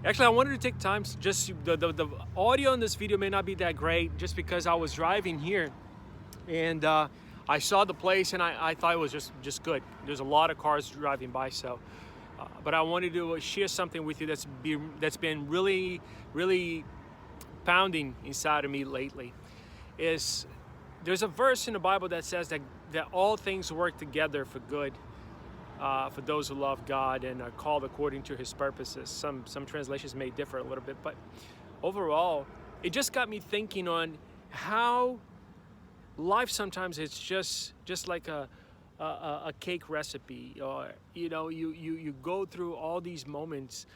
Actually, I wanted to take time to just the audio in this video may not be that great just because I was driving here and I saw the place and I thought it was just good. There's a lot of cars driving by, so but I wanted to share something with you that's been really pounding inside of me lately. Is there's a verse in the Bible that says that all things work together for good for those who love God and are called according to His purposes. Some translations may differ a little bit, but overall, it just got me thinking on how life sometimes it's just like a cake recipe, or you go through all these moments,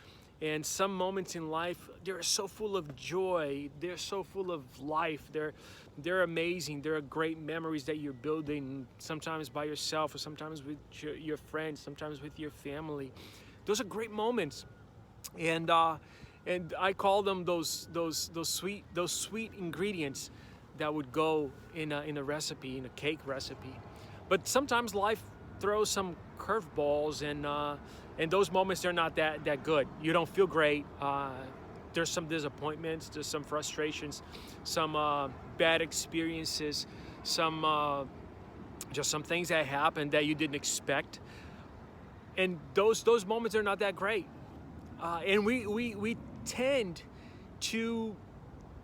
and some moments in life they're so full of joy, they're so full of life, they're amazing, they're great memories that you're building, sometimes by yourself or sometimes with your friends, sometimes with your family. Those are great moments, and I call them those sweet ingredients that would go in a recipe, in a cake recipe. But sometimes life throws some curveballs, and those moments they're not that good. You don't feel great. There's some disappointments, there's some frustrations, some bad experiences, some just some things that happen that you didn't expect, and those moments are not that great. And we tend to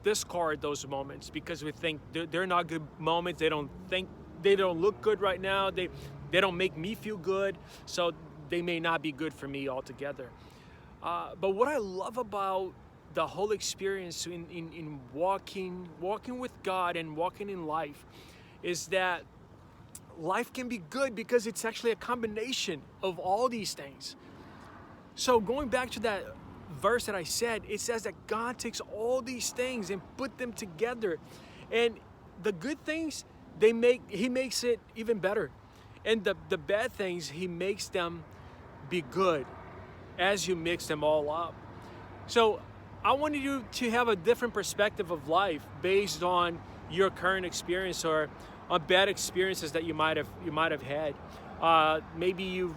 discard those moments because we think they're not good moments. They don't look good right now. They don't make me feel good, so they may not be good for me altogether. But what I love about the whole experience in walking with God and walking in life is that life can be good because it's actually a combination of all these things. So going back to that verse that I said, it says that God takes all these things and put them together, and the good things He makes it even better, and the bad things He makes them be good as you mix them all up. So I wanted you to have a different perspective of life based on your current experience or on bad experiences that you might have had. Maybe you've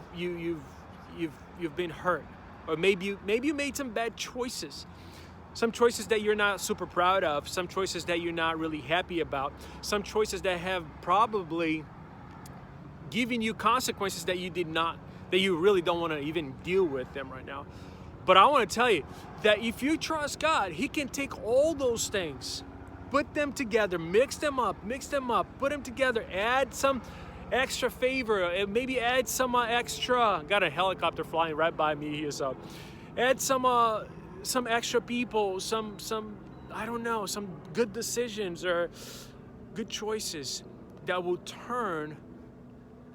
been hurt, or maybe you made some bad choices. Some choices that you're not super proud of, some choices that you're not really happy about, some choices that have probably given you consequences that you really don't want to even deal with them right now. But I want to tell you that if you trust God, He can take all those things, put them together, mix them up, put them together, add some extra favor, and maybe add some extra. Got a helicopter flying right by me here, so add some extra people, some I don't know, some good decisions or good choices that will turn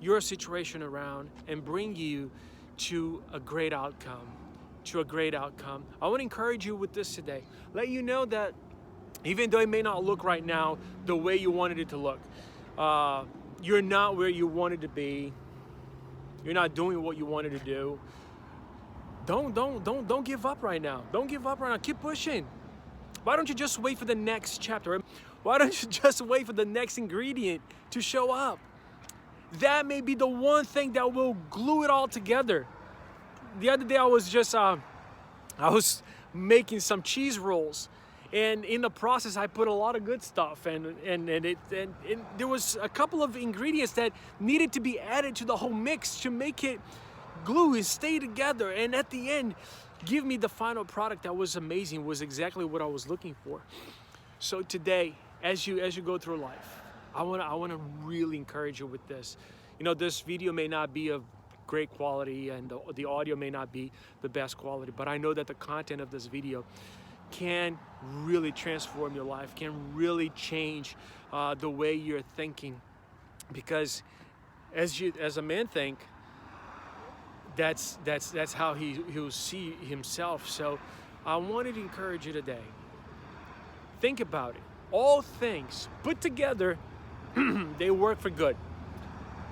your situation around and bring you to a great outcome. I want to encourage you with this today. Let you know that even though it may not look right now the way you wanted it to look, you're not where you wanted to be. You're not doing what you wanted to do. Don't give up right now. Don't give up right now. Keep pushing. Why don't you just wait for the next chapter? Why don't you just wait for the next ingredient to show up? That may be the one thing that will glue it all together. The other day I was making some cheese rolls, and in the process I put a lot of good stuff, and there was a couple of ingredients that needed to be added to the whole mix to make it glue and stay together, and at the end give me the final product that was amazing, was exactly what I was looking for. So today, as you go through life, I want to really encourage you with this. This video may not be of great quality, and the audio may not be the best quality, but I know that the content of this video can really transform your life, can really change the way you're thinking, because as a man think, that's how he'll see himself. So I wanted to encourage you today. Think about it. All things put together, they work for good.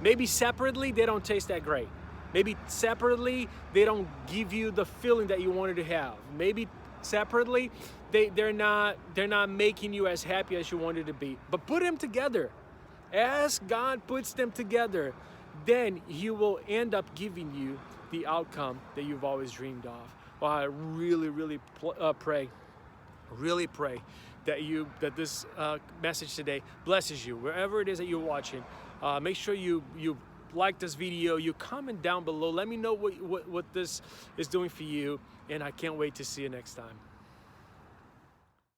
Maybe separately they don't taste that great. Maybe separately they don't give you the feeling that you wanted to have. Maybe separately they're not making you as happy as you wanted to be. But put them together. As God puts them together, then He will end up giving you the outcome that you've always dreamed of. I really pray, really pray that this message today blesses you wherever it is that you're watching. Make sure you like this video, you comment down below, let me know what this is doing for you, and I can't wait to see you next time.